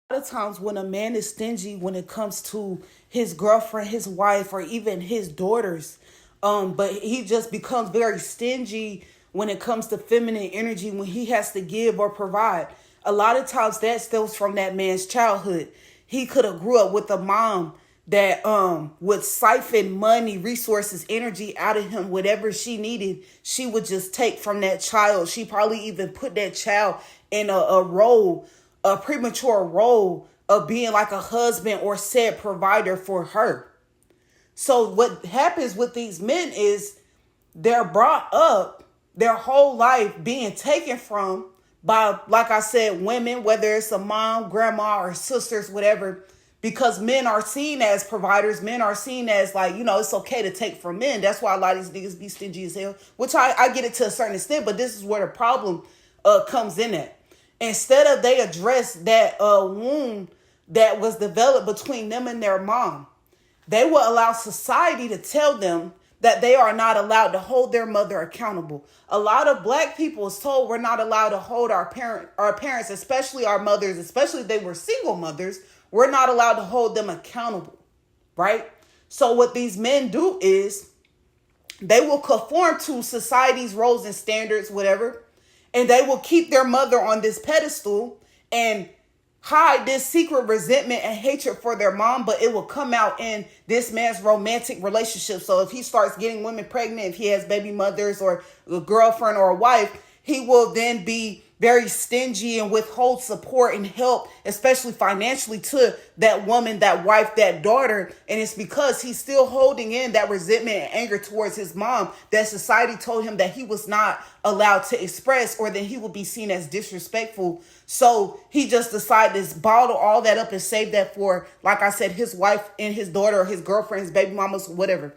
A lot of times when a man is stingy when it comes to his girlfriend, his wife, or even his daughters, but he just becomes very stingy when it comes to feminine energy when he has to give or provide. A lot of times that stems from that man's childhood. He could have grew up with a mom that would siphon money, resources, energy out of him. Whatever she needed, she would just take from that child. She probably even put that child in a role, a premature role of being like a husband or said provider for her. So what happens with these men is they're brought up their whole life being taken from by, like I said, women, whether it's a mom, grandma, or sisters, whatever, because men are seen as providers. Men are seen as like, it's okay to take from men. That's why a lot of these niggas be stingy as hell, which I get it to a certain extent, but this is where the problem comes in at. Instead of they address that wound that was developed between them and their mom, they will allow society to tell them that they are not allowed to hold their mother accountable. A lot of black people is told we're not allowed to hold our parents, especially our mothers, especially if they were single mothers. We're not allowed to hold them accountable, right? So what these men do is they will conform to society's roles and standards, whatever, and they will keep their mother on this pedestal and hide this secret resentment and hatred for their mom, but it will come out in this man's romantic relationship. So if he starts getting women pregnant, if he has baby mothers or a girlfriend or a wife, he will then be very stingy and withhold support and help, especially financially, to that woman, that wife, that daughter. And it's because he's still holding in that resentment and anger towards his mom that society told him that he was not allowed to express, or that he would be seen as disrespectful. So he just decided to bottle all that up and save that for, like I said, his wife and his daughter, or his girlfriend, his baby mamas, whatever.